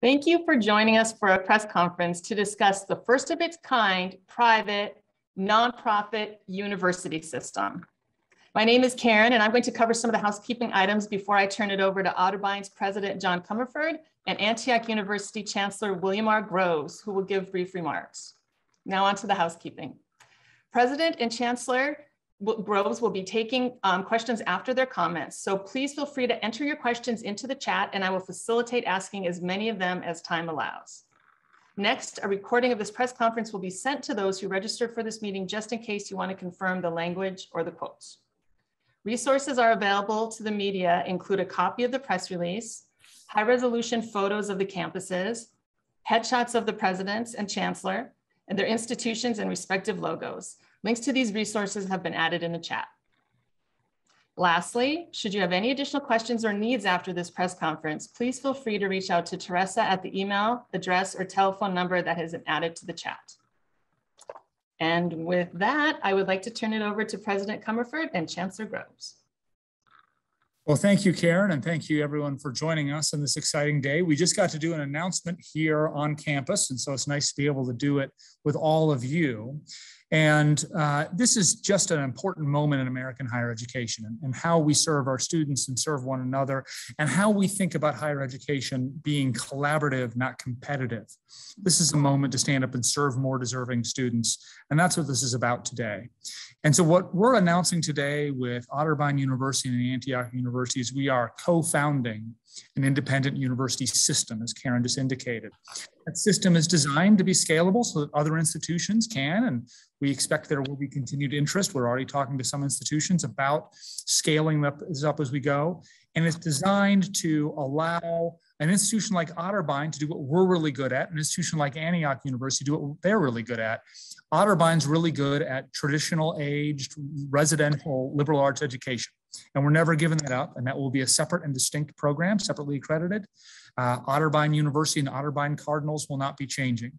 Thank you for joining us for a press conference to discuss the first of its kind private nonprofit university system. My name is Karen, and I'm going to cover some of the housekeeping items before I turn it over to Otterbein's President, John Comerford, and Antioch University Chancellor, William R. Groves, who will give brief remarks. Now on to the housekeeping. President and Chancellor Groves will be taking questions after their comments. So please feel free to enter your questions into the chat and I will facilitate asking as many of them as time allows. Next, a recording of this press conference will be sent to those who registered for this meeting just in case you want to confirm the language or the quotes. Resources are available to the media include a copy of the press release, high-resolution photos of the campuses, headshots of the presidents and chancellor, and their institutions and respective logos. Links to these resources have been added in the chat. Lastly, should you have any additional questions or needs after this press conference, please feel free to reach out to Teresa at the email, address, or telephone number that has been added to the chat. And with that, I would like to turn it over to President Comerford and Chancellor Groves. Well, thank you, Karen, and thank you everyone for joining us on this exciting day. We just got to do an announcement here on campus, and so it's nice to be able to do it with all of you. And this is just an important moment in American higher education and how we serve our students and serve one another and how we think about higher education being collaborative, not competitive. This is a moment to stand up and serve more deserving students. And that's what this is about today. And so what we're announcing today with Otterbein University and Antioch University is we are co-founding an independent university system, as Karen just indicated. That system is designed to be scalable so that other institutions can, and we expect there will be continued interest. We're already talking to some institutions about scaling this up as we go. And it's designed to allow an institution like Otterbein to do what we're really good at, an institution like Antioch University to do what they're really good at. Otterbein's really good at traditional aged residential liberal arts education. And we're never giving that up. And that will be a separate and distinct program, separately accredited. Otterbein University and Otterbein Cardinals will not be changing.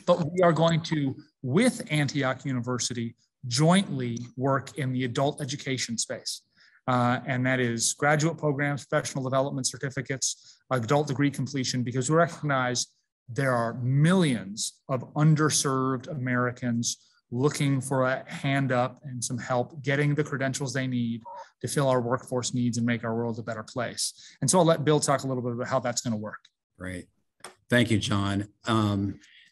But we are going to, with Antioch University, jointly work in the adult education space. And that is graduate programs, professional development certificates, adult degree completion, because we recognize there are millions of underserved Americans looking for a hand up and some help getting the credentials they need to fill our workforce needs and make our world a better place. And so I'll let Bill talk a little bit about how that's going to work. Great. Thank you, John.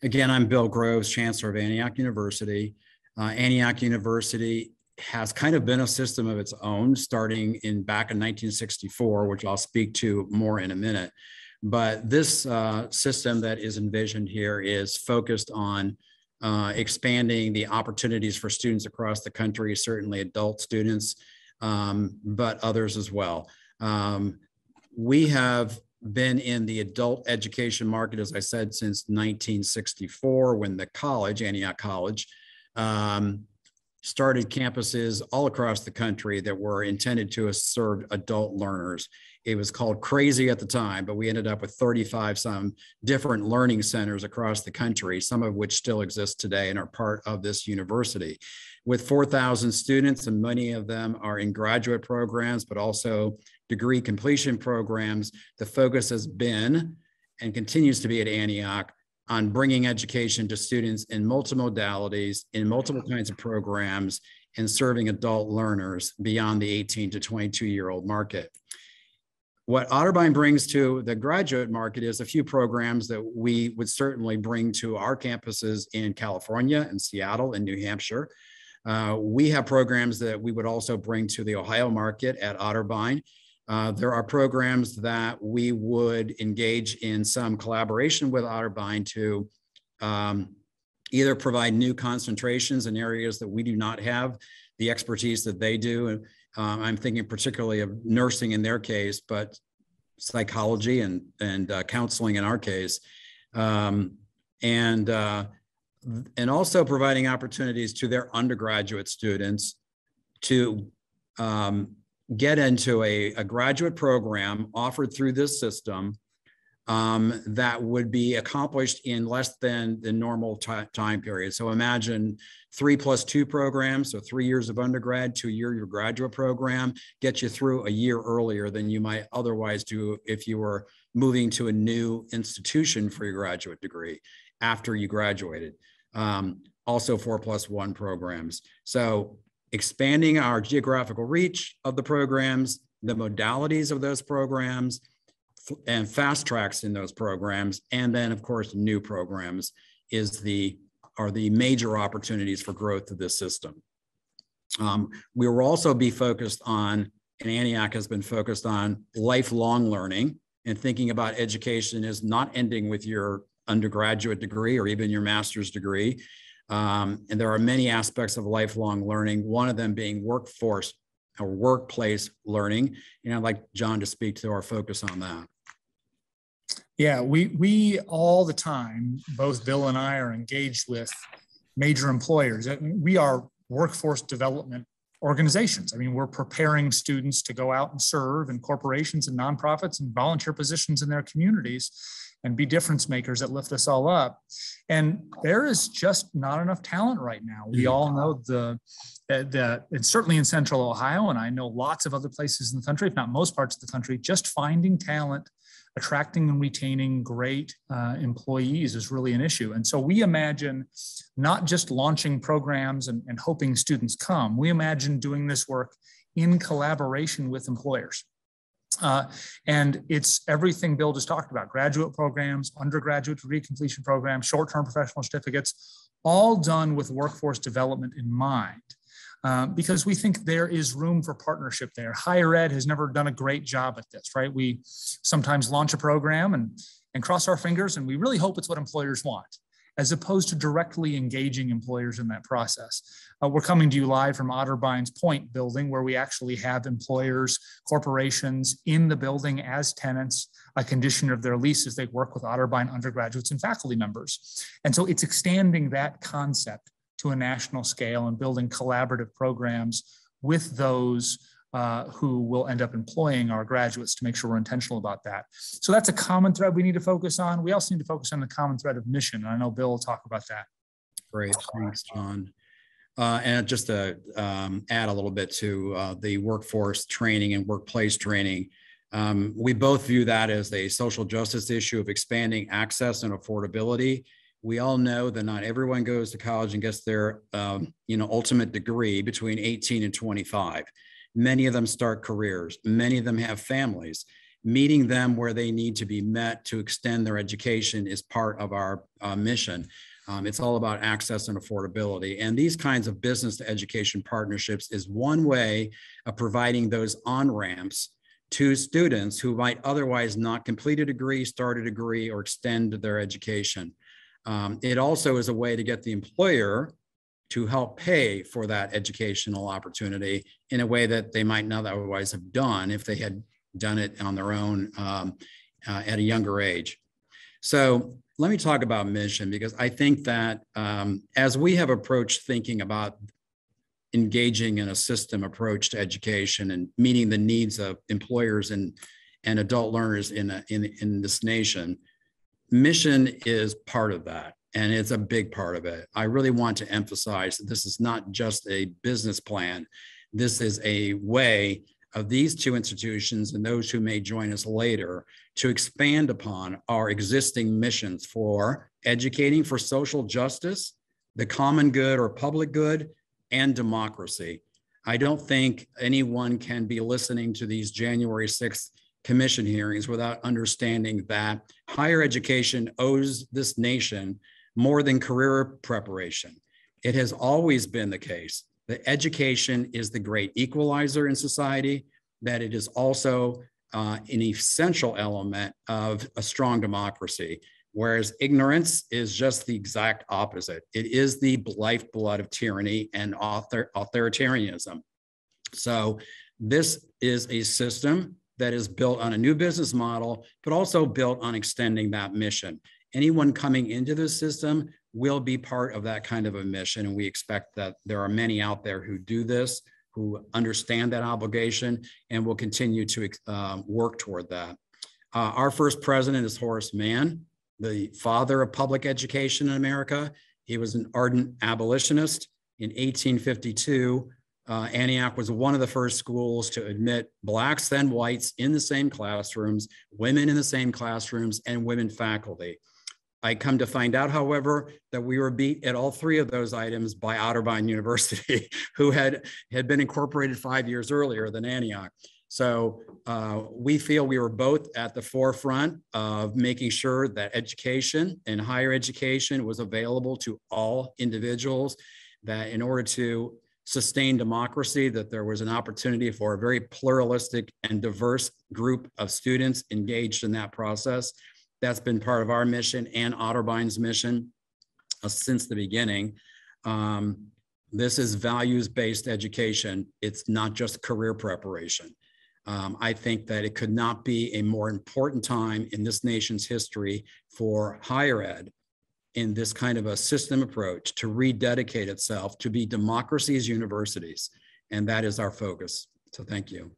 Again, I'm Bill Groves, Chancellor of Antioch University. Antioch University has kind of been a system of its own starting back in 1964, which I'll speak to more in a minute. But this system that is envisioned here is focused on expanding the opportunities for students across the country, certainly adult students, but others as well. We have been in the adult education market, as I said, since 1964, when the college, Antioch College, started campuses all across the country that were intended to serve adult learners. It was called crazy at the time, but we ended up with 35 some different learning centers across the country, some of which still exist today and are part of this university. With 4,000 students, and many of them are in graduate programs, but also degree completion programs, the focus has been and continues to be at Antioch on bringing education to students in multiple modalities, in multiple kinds of programs, and serving adult learners beyond the 18 to 22-year-old market. What Otterbein brings to the graduate market is a few programs that we would certainly bring to our campuses in California and Seattle and New Hampshire. We have programs that we would also bring to the Ohio market at Otterbein. There are programs that we would engage in some collaboration with Otterbein to either provide new concentrations in areas that we do not have the expertise that they do. I'm thinking particularly of nursing in their case, but psychology and counseling in our case, and also providing opportunities to their undergraduate students to get into a graduate program offered through this system that would be accomplished in less than the normal time period. So imagine 3+2 programs, so 3 years of undergrad, 2-year graduate program, get you through a year earlier than you might otherwise do if you were moving to a new institution for your graduate degree after you graduated. Also 4+1 programs. So expanding our geographical reach of the programs, the modalities of those programs, and fast tracks in those programs, and then of course new programs are the major opportunities for growth of this system. We will also be focused on, and Antioch has been focused on, lifelong learning and thinking about education as not ending with your undergraduate degree or even your master's degree. And there are many aspects of lifelong learning, one of them being workforce or workplace learning. And I'd like John to speak to our focus on that. Yeah, we all the time, both Bill and I, are engaged with major employers. We are workforce development organizations. I mean, we're preparing students to go out and serve in corporations and nonprofits and volunteer positions in their communities and be difference makers that lift us all up. And there is just not enough talent right now. We all know it's certainly in Central Ohio, and I know lots of other places in the country, if not most parts of the country, just finding talent, attracting and retaining great employees is really an issue. And so we imagine not just launching programs and hoping students come. We imagine doing this work in collaboration with employers. And it's everything Bill just talked about: graduate programs, undergraduate degree completion programs, short-term professional certificates, all done with workforce development in mind. Because we think there is room for partnership there. Higher ed has never done a great job at this, right? We sometimes launch a program and cross our fingers, and we really hope it's what employers want, as opposed to directly engaging employers in that process. We're coming to you live from Otterbein's Point building, where we actually have employers, corporations in the building as tenants, a condition of their lease as they work with Otterbein undergraduates and faculty members. And so it's extending that concept to a national scale and building collaborative programs with those who will end up employing our graduates to make sure we're intentional about that. So that's a common thread we need to focus on. We also need to focus on the common thread of mission. And I know Bill will talk about that. Great, thanks, John. And just to add a little bit to the workforce training and workplace training, we both view that as a social justice issue of expanding access and affordability. We all know that not everyone goes to college and gets their ultimate degree between 18 and 25. Many of them start careers. Many of them have families. Meeting them where they need to be met to extend their education is part of our mission. It's all about access and affordability. And these kinds of business to education partnerships is one way of providing those on-ramps to students who might otherwise not complete a degree, start a degree, or extend their education. It also is a way to get the employer to help pay for that educational opportunity in a way that they might not otherwise have done if they had done it on their own at a younger age. So let me talk about mission, because I think that as we have approached thinking about engaging in a system approach to education and meeting the needs of employers and adult learners in this nation, mission is part of that, and it's a big part of it. I really want to emphasize that this is not just a business plan. This is a way of these two institutions and those who may join us later to expand upon our existing missions for educating for social justice, the common good or public good, and democracy. I don't think anyone can be listening to these January 6th commission hearings without understanding that higher education owes this nation more than career preparation. It has always been the case that education is the great equalizer in society, that it is also an essential element of a strong democracy, whereas ignorance is just the exact opposite. It is the lifeblood of tyranny and authoritarianism. So this is a system that is built on a new business model, but also built on extending that mission. Anyone coming into this system will be part of that kind of a mission. And we expect that there are many out there who do this, who understand that obligation, and will continue to work toward that. Our first president is Horace Mann, the father of public education in America. He was an ardent abolitionist. In 1852, Antioch was one of the first schools to admit Blacks and whites in the same classrooms, women in the same classrooms, and women faculty. I come to find out, however, that we were beat at all three of those items by Otterbein University, who had been incorporated 5 years earlier than Antioch. So we feel we were both at the forefront of making sure that education and higher education was available to all individuals, that in order to sustain democracy, that there was an opportunity for a very pluralistic and diverse group of students engaged in that process. That's been part of our mission and Otterbein's mission since the beginning. This is values-based education. It's not just career preparation. I think that it could not be a more important time in this nation's history for higher ed in this kind of a system approach to rededicate itself to be democracy's universities. And that is our focus. So thank you.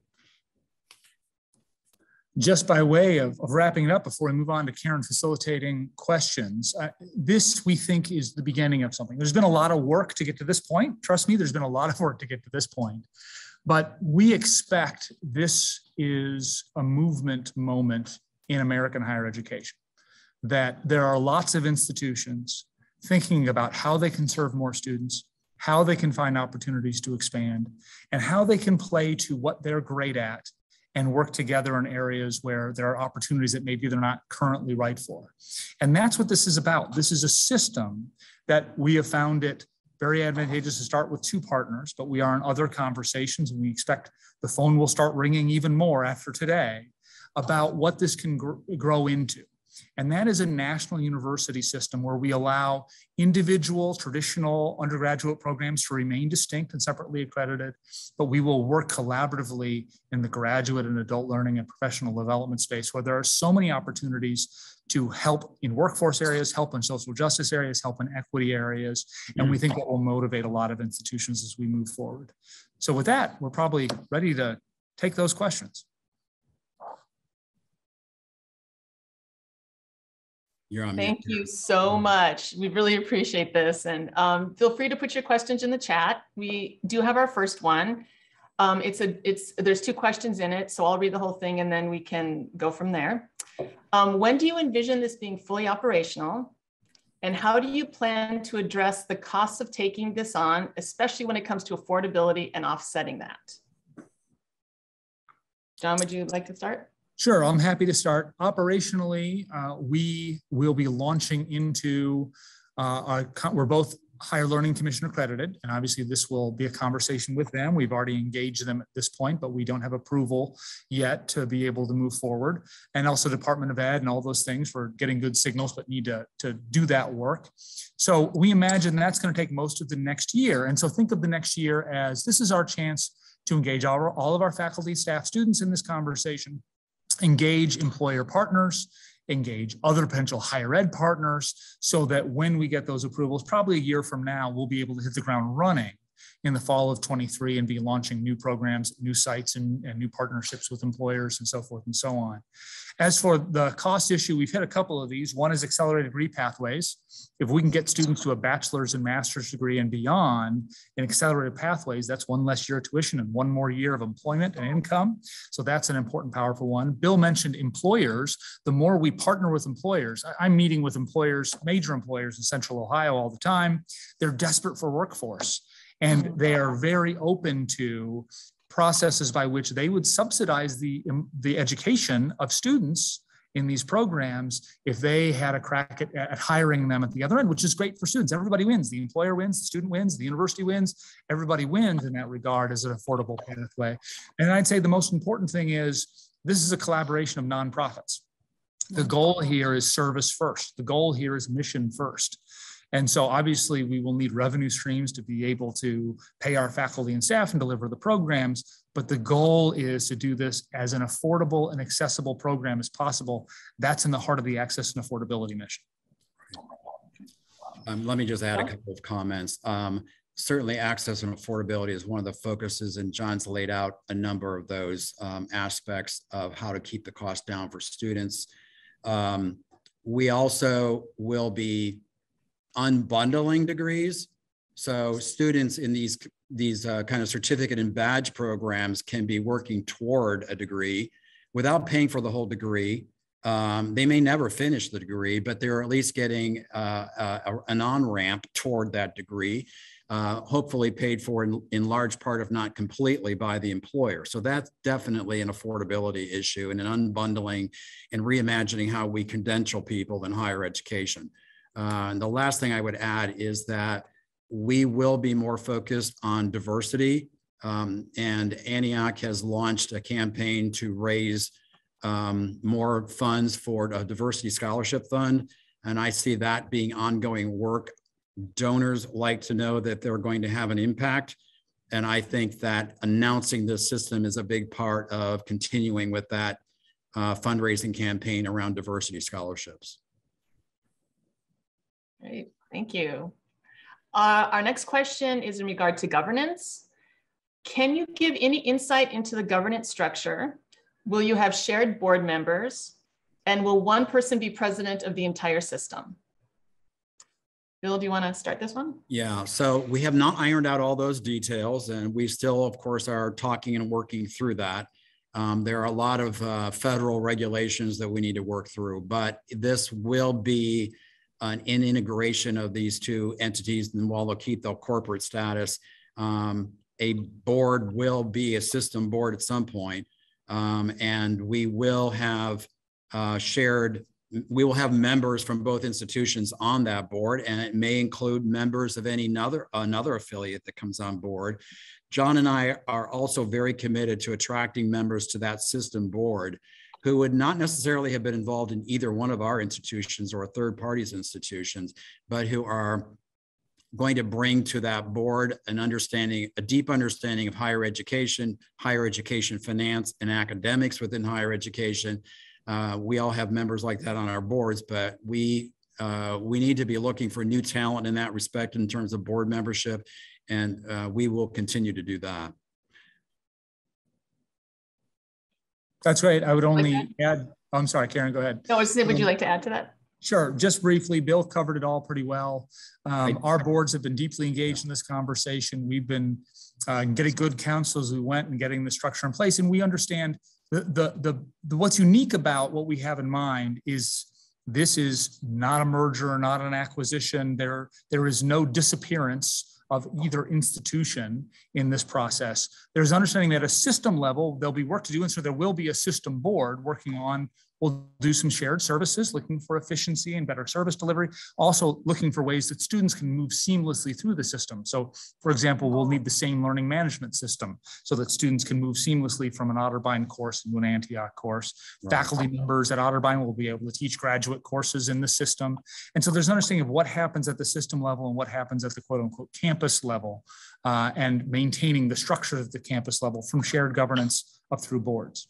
Just by way of wrapping it up before we move on to Karen facilitating questions, this we think is the beginning of something. There's been a lot of work to get to this point. Trust me, there's been a lot of work to get to this point. But we expect this is a movement moment in American higher education, that there are lots of institutions thinking about how they can serve more students, how they can find opportunities to expand, and how they can play to what they're great at and work together in areas where there are opportunities that maybe they're not currently right for. And that's what this is about. This is a system that we have found it very advantageous to start with 2 partners, but we are in other conversations, and we expect the phone will start ringing even more after today about what this can grow into. And that is a national university system where we allow individual traditional undergraduate programs to remain distinct and separately accredited, but we will work collaboratively in the graduate and adult learning and professional development space, where there are so many opportunities to help in workforce areas, help in social justice areas, help in equity areas. And we think that will motivate a lot of institutions as we move forward. So with that, we're probably ready to take those questions. Thank you so much. We really appreciate this. And feel free to put your questions in the chat. We do have our first one. There's 2 questions in it, so I'll read the whole thing and then we can go from there. When do you envision this being fully operational? And how do you plan to address the costs of taking this on, especially when it comes to affordability and offsetting that? John, would you like to start? Sure, I'm happy to start. Operationally, we will be launching into we're both Higher Learning Commission accredited, and obviously this will be a conversation with them. We've already engaged them at this point, but we don't have approval yet to be able to move forward. And also Department of Ed and all those things for getting good signals, but need to do that work. So we imagine that's going to take most of the next year. And so think of the next year as this is our chance to engage all of our faculty, staff, students in this conversation, engage employer partners, engage other potential higher ed partners, so that when we get those approvals, probably a year from now, we'll be able to hit the ground running in the fall of 23 and be launching new programs, new sites, and new partnerships with employers and so forth and so on. As for the cost issue, we've hit a couple of these. One is accelerated degree pathways. If we can get students to a bachelor's and master's degree and beyond in accelerated pathways, that's 1 less year of tuition and 1 more year of employment and income. So that's an important, powerful one. Bill mentioned employers. The more we partner with employers, I'm meeting with employers, major employers in Central Ohio all the time. They're desperate for workforce, and they are very open to processes by which they would subsidize the education of students in these programs if they had a crack at hiring them at the other end, which is great for students. Everybody wins. The employer wins, the student wins, the university wins. Everybody wins in that regard as an affordable pathway. And I'd say the most important thing is this is a collaboration of nonprofits. The goal here is service first. The goal here is mission first. And so obviously we will need revenue streams to be able to pay our faculty and staff and deliver the programs, but the goal is to do this as an affordable and accessible program as possible. That's in the heart of the access and affordability mission. Let me just add a couple of comments. Certainly access and affordability is one of the focuses, and John's laid out a number of those aspects of how to keep the cost down for students. We also will be unbundling degrees So students in these kind of certificate and badge programs can be working toward a degree without paying for the whole degree. They may never finish the degree, but they're at least getting an on-ramp toward that degree, hopefully paid for in large part, if not completely, by the employer. So that's definitely an affordability issue and an unbundling and reimagining how we credential people in higher education. And the last thing I would add is that we will be more focused on diversity. And Antioch has launched a campaign to raise more funds for a diversity scholarship fund. And I see that being ongoing work. Donors like to know that they're going to have an impact. And I think that announcing this system is a big part of continuing with that fundraising campaign around diversity scholarships. Great, thank you. Our next question is in regard to governance. Can you give any insight into the governance structure? Will you have shared board members? And will one person be president of the entire system? Bill, do you want to start this one? Yeah, so we have not ironed out all those details, and we still, of course, are talking and working through that. There are a lot of federal regulations that we need to work through, but this will be an integration of these two entities, and while they'll keep their corporate status, a board will be a system board at some point, and we will have we will have members from both institutions on that board, and it may include members of another affiliate that comes on board. John and I are also very committed to attracting members to that system board who would not necessarily have been involved in either one of our institutions or a third party's institutions, but who are going to bring to that board an understanding, a deep understanding of higher education finance, and academics within higher education. We all have members like that on our boards, but we need to be looking for new talent in that respect in terms of board membership, and we will continue to do that. That's great. I would only add, I'm sorry, Karen, go ahead. No, would you like to add to that? Sure. Just briefly, Bill covered it all pretty well. Our boards have been deeply engaged in this conversation. We've been getting good counsel as we went and getting the structure in place. And we understand what's unique about what we have in mind is this is not a merger, not an acquisition. There is no disappearance of either institution in this process. There's understanding that at a system level, there'll be work to do. And so there will be a system board working on, we'll do some shared services, looking for efficiency and better service delivery, also looking for ways that students can move seamlessly through the system. So for example, we'll need the same learning management system so that students can move seamlessly from an Otterbein course into an Antioch course. Right. Faculty members at Otterbein will be able to teach graduate courses in the system. And so there's an understanding of what happens at the system level and what happens at the quote unquote campus level, and maintaining the structure of the campus level from shared governance up through boards.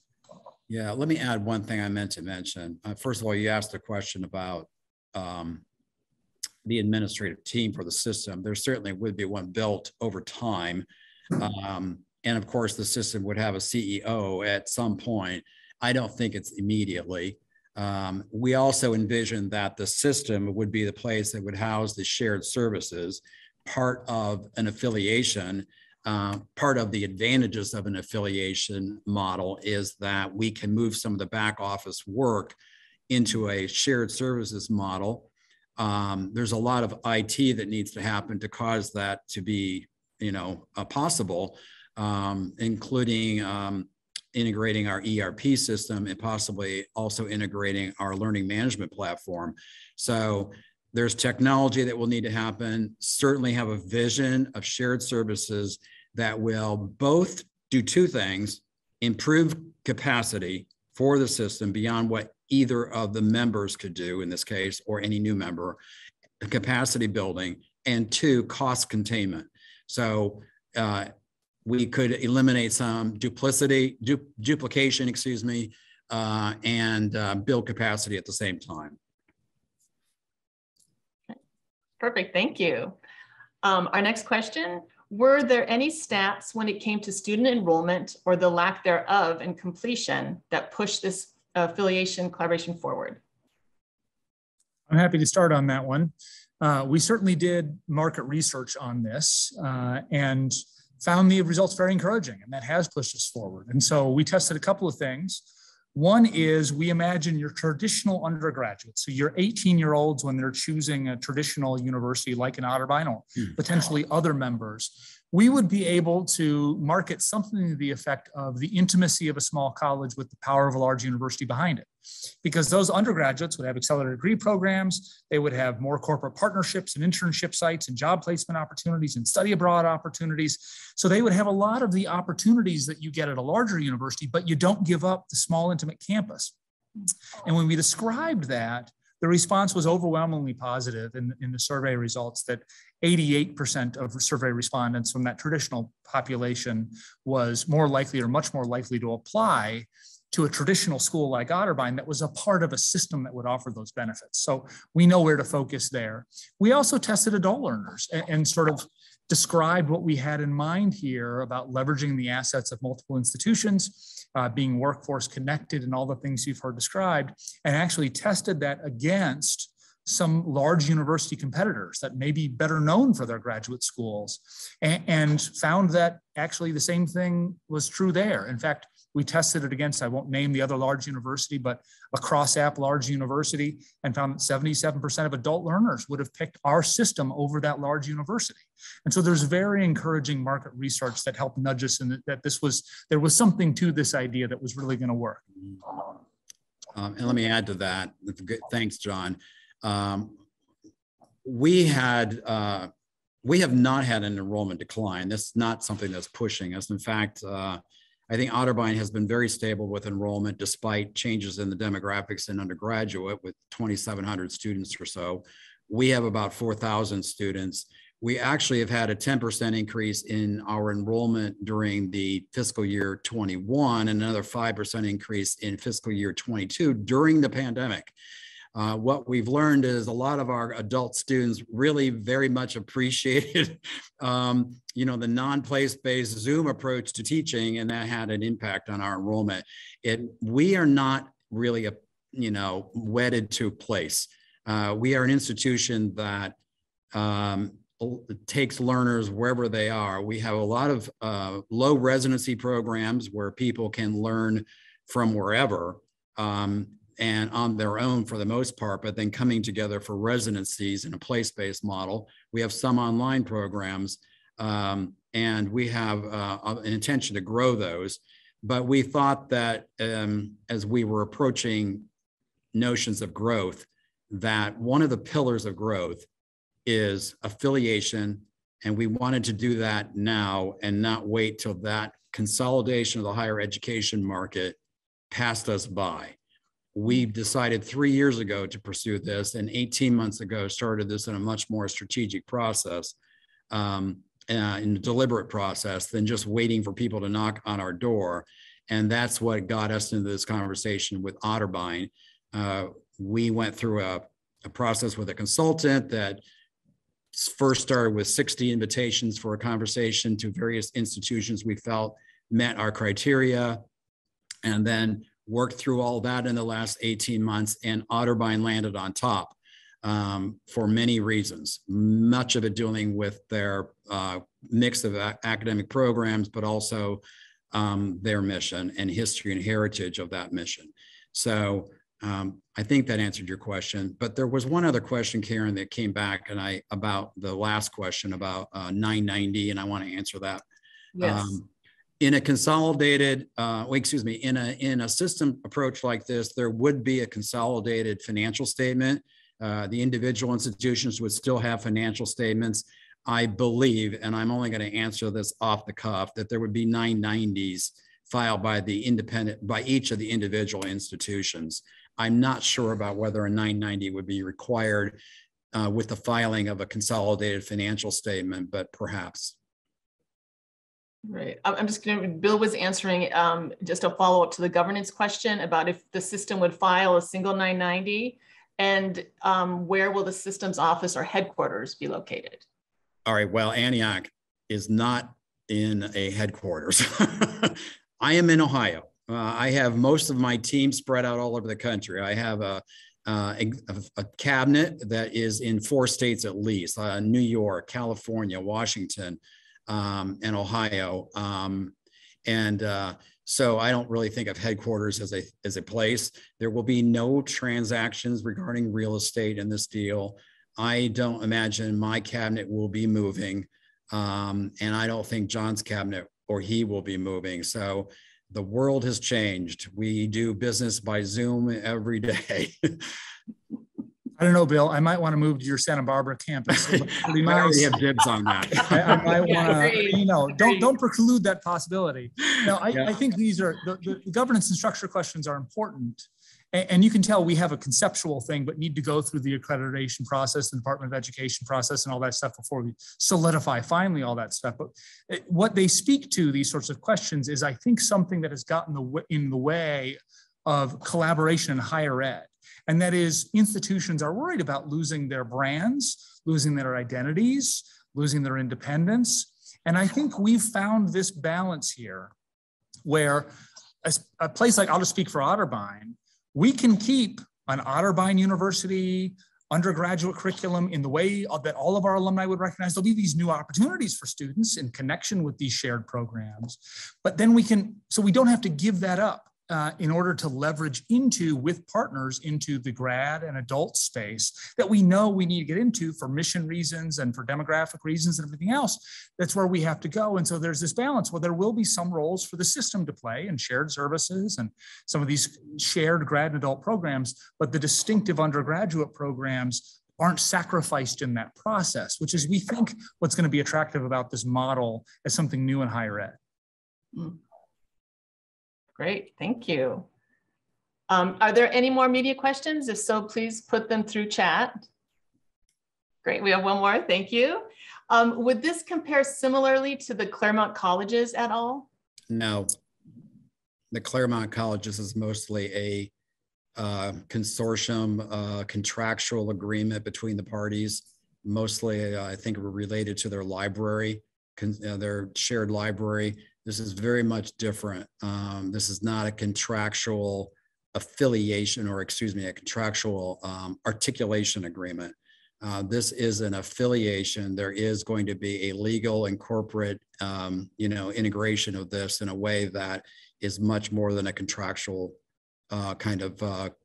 Yeah, let me add one thing I meant to mention. First of all, you asked a question about the administrative team for the system. There certainly would be one built over time. And of course, the system would have a CEO at some point. I don't think it's immediately. We also envision that the system would be the place that would house the shared services, part of an affiliation. Part of the advantages of an affiliation model is that we can move some of the back office work into a shared services model. There's a lot of IT that needs to happen to cause that to be, possible, including integrating our ERP system and possibly also integrating our learning management platform. So there's technology that will need to happen, certainly have a vision of shared services that will both do two things: improve capacity for the system beyond what either of the members could do in this case, or any new member, capacity building, and two, cost containment. So we could eliminate some duplication, and build capacity at the same time. Perfect, thank you. Our next question, were there any stats when it came to student enrollment or the lack thereof in completion that pushed this affiliation collaboration forward? I'm happy to start on that one. We certainly did market research on this and found the results very encouraging, and that has pushed us forward. And so we tested a couple of things. One is we imagine your traditional undergraduates, so your 18-year-olds when they're choosing a traditional university like an Otterbein or potentially other members, we would be able to market something to the effect of the intimacy of a small college with the power of a large university behind it. Because those undergraduates would have accelerated degree programs, they would have more corporate partnerships and internship sites and job placement opportunities and study abroad opportunities. So they would have a lot of the opportunities that you get at a larger university, but you don't give up the small, intimate campus. And when we described that, the response was overwhelmingly positive in the survey results, that 88% of survey respondents from that traditional population was more likely or much more likely to apply to a traditional school like Otterbein that was a part of a system that would offer those benefits. So we know where to focus there. We also tested adult learners and sort of described what we had in mind here about leveraging the assets of multiple institutions, being workforce connected and all the things you've heard described, and actually tested that against some large university competitors that may be better known for their graduate schools, and found that actually the same thing was true there. In fact, we tested it against, I won't name the other large university, but a cross-app large university, and found that 77% of adult learners would have picked our system over that large university. And so there's very encouraging market research that helped nudge us in that there was something to this idea that was really going to work. And let me add to that. Thanks, John. We have not had an enrollment decline. That's not something that's pushing us. In fact, I think Otterbein has been very stable with enrollment despite changes in the demographics in undergraduate with 2,700 students or so. We have about 4,000 students. We actually have had a 10% increase in our enrollment during the fiscal year 21 and another 5% increase in fiscal year 22 during the pandemic. What we've learned is a lot of our adult students really very much appreciated, the non-place-based Zoom approach to teaching, and that had an impact on our enrollment. We are not really, wedded to place. We are an institution that takes learners wherever they are. We have a lot of low residency programs where people can learn from wherever. And on their own for the most part, but then coming together for residencies in a place-based model. We have some online programs, and we have an intention to grow those. But we thought that as we were approaching notions of growth, that one of the pillars of growth is affiliation, and we wanted to do that now and not wait till that consolidation of the higher education market passed us by. We decided 3 years ago to pursue this, and 18 months ago started this in a much more strategic process, in a deliberate process than just waiting for people to knock on our door. And that's what got us into this conversation with Otterbein. We went through a process with a consultant that first started with 60 invitations for a conversation to various institutions we felt met our criteria, and then worked through all that in the last 18 months, and Otterbein landed on top for many reasons, much of it dealing with their mix of academic programs, but also their mission and history and heritage of that mission. So I think that answered your question, but there was one other question, Karen, that came back about the last question about 990, and I want to answer that. Yes. In a consolidated, in a system approach like this, there would be a consolidated financial statement. The individual institutions would still have financial statements. I believe, and I'm only going to answer this off the cuff, that there would be 990s filed by each of the individual institutions. I'm not sure about whether a 990 would be required with the filing of a consolidated financial statement, but perhaps. Right. I'm just going to, Bill was answering just a follow-up to the governance question about if the system would file a single 990, and where will the systems office or headquarters be located? All right. Well, Antioch is not in a headquarters. I am in Ohio. I have most of my team spread out all over the country. I have a a cabinet that is in 4 states at least, New York, California, Washington, and Ohio. So I don't really think of headquarters as a place. There will be no transactions regarding real estate in this deal. I don't imagine my cabinet will be moving. And I don't think John's cabinet or he will be moving. So the world has changed. We do business by Zoom every day. I don't know, Bill. I might want to move to your Santa Barbara campus. It looks pretty nice. I already have dibs on that. I might want to, don't preclude that possibility. Now, I think these are the governance and structure questions are important. And you can tell we have a conceptual thing, but need to go through the accreditation process, the Department of Education process, and all that stuff before we solidify finally all that stuff. But what they speak to, these sorts of questions, is I think something that has gotten in the way of collaboration in higher ed. And that is, institutions are worried about losing their brands, losing their identities, losing their independence. And I think we've found this balance here where a place like, I'll just speak for Otterbein, we can keep an Otterbein University undergraduate curriculum in the way that all of our alumni would recognize. There'll be these new opportunities for students in connection with these shared programs. But then so we don't have to give that up in order to leverage with partners into the grad and adult space that we know we need to get into for mission reasons and for demographic reasons and everything else. That's where we have to go. And so there's this balance where there will be some roles for the system to play and shared services and some of these shared grad and adult programs, but the distinctive undergraduate programs aren't sacrificed in that process, which is, we think, what's going to be attractive about this model as something new in higher ed. Great, thank you. Are there any more media questions? If so, please put them through chat. Great, we have one more, thank you. Would this compare similarly to the Claremont colleges at all? No, the Claremont colleges is mostly a consortium, contractual agreement between the parties. Mostly, I think, related to their library, their shared library. This is very much different. This is not a contractual affiliation, or excuse me, a contractual articulation agreement. This is an affiliation. There is going to be a legal and corporate, integration of this in a way that is much more than a contractual kind of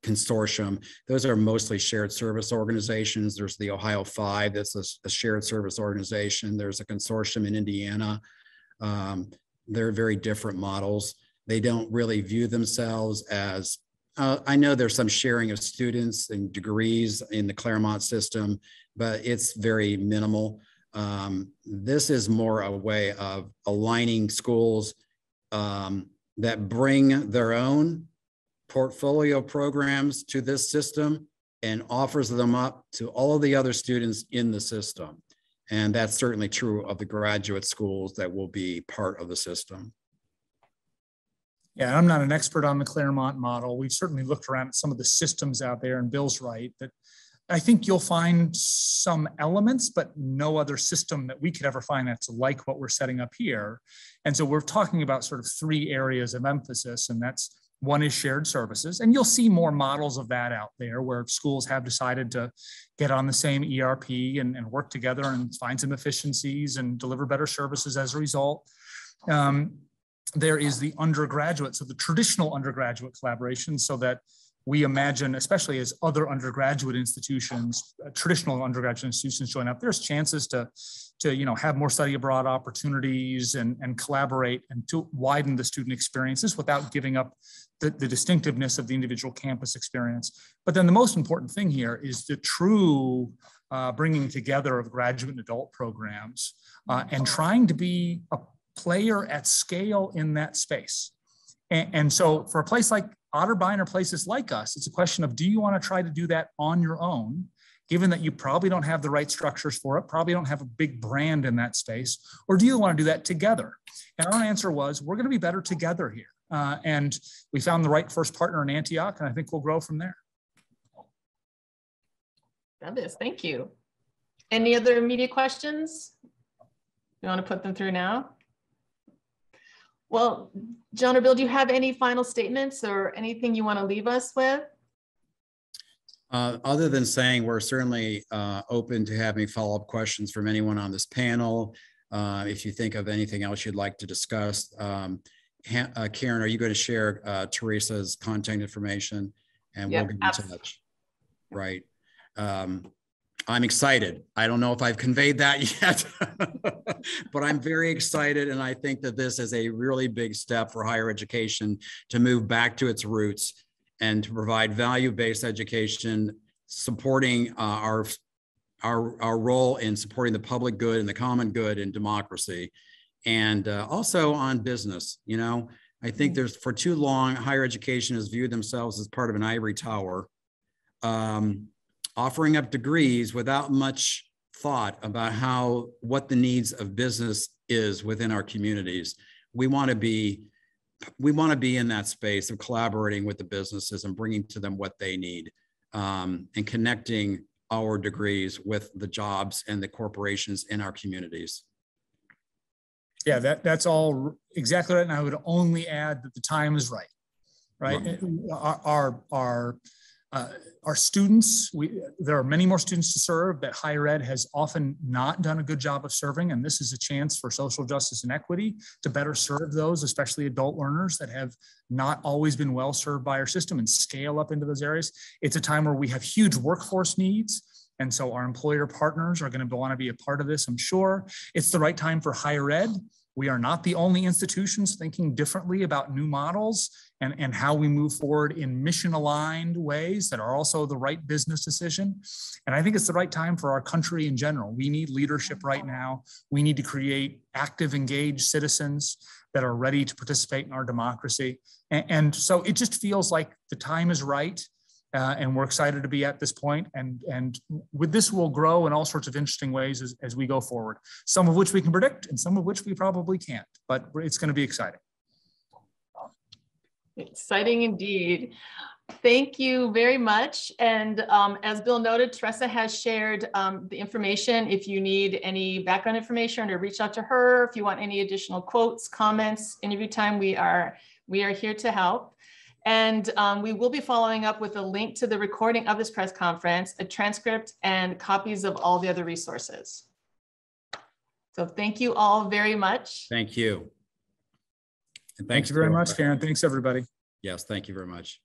consortium. Those are mostly shared service organizations. There's the Ohio 5, that's a shared service organization. There's a consortium in Indiana. They're very different models. They don't really view themselves as, I know there's some sharing of students and degrees in the Claremont system, but it's very minimal. This is more a way of aligning schools that bring their own portfolio programs to this system and offers them up to all of the other students in the system. And that's certainly true of the graduate schools that will be part of the system. Yeah, I'm not an expert on the Claremont model. We've certainly looked around at some of the systems out there, and Bill's right that I think you'll find some elements, but no other system that we could ever find that's like what we're setting up here. And so we're talking about sort of 3 areas of emphasis, and that's, one is shared services, and you'll see more models of that out there where schools have decided to get on the same ERP and work together and find some efficiencies and deliver better services as a result. There is the undergraduate, so the traditional undergraduate collaboration, so that we imagine, especially as other undergraduate institutions, traditional undergraduate institutions join up, there's chances to have more study abroad opportunities and collaborate and to widen the student experiences without giving up the distinctiveness of the individual campus experience. But then the most important thing here is the true bringing together of graduate and adult programs and trying to be a player at scale in that space. And so for a place like Otterbein or places like us, it's a question of, do you want to try to do that on your own, given that you probably don't have the right structures for it, probably don't have a big brand in that space, or do you want to do that together? And our answer was, we're going to be better together here. And we found the right first partner in Antioch, and I think we'll grow from there. Fabulous, thank you. Any other immediate questions? You want to put them through now? Well, John or Bill, do you have any final statements or anything you want to leave us with? Other than saying we're certainly open to having follow-up questions from anyone on this panel. If you think of anything else you'd like to discuss, Karen, are you going to share Teresa's contact information, and we'll get in touch? Right. I'm excited. I don't know if I've conveyed that yet, but I'm very excited. And I think that this is a really big step for higher education to move back to its roots and to provide value-based education, supporting our role in supporting the public good and the common good and democracy, and also on business. You know, I think there's, for too long, higher education has viewed themselves as part of an ivory tower, offering up degrees without much thought about what the needs of business is within our communities. We want to be in that space of collaborating with the businesses and bringing to them what they need, and connecting our degrees with the jobs and the corporations in our communities. Yeah, that's all exactly right. And I would only add that the time is right, right? Our students, there are many more students to serve that higher ed has often not done a good job of serving. And this is a chance for social justice and equity to better serve those, especially adult learners that have not always been well served by our system, and scale up into those areas. It's a time where we have huge workforce needs. And so our employer partners are going to want to be a part of this, I'm sure. It's the right time for higher ed. We are not the only institutions thinking differently about new models and how we move forward in mission-aligned ways that are also the right business decision. And I think it's the right time for our country in general. We need leadership right now. We need to create active, engaged citizens that are ready to participate in our democracy. And so it just feels like the time is right. And we're excited to be at this point. And with this, we'll grow in all sorts of interesting ways as we go forward, some of which we can predict and some of which we probably can't, but it's going to be exciting. Exciting indeed. Thank you very much. And as Bill noted, Teresa has shared the information. If you need any background information, or reach out to her, if you want any additional quotes, comments, interview time, we are here to help. And we will be following up with a link to the recording of this press conference, a transcript, and copies of all the other resources. So thank you all very much. Thank you. And thank you very much, Karen. Thanks, everybody. Yes, thank you very much.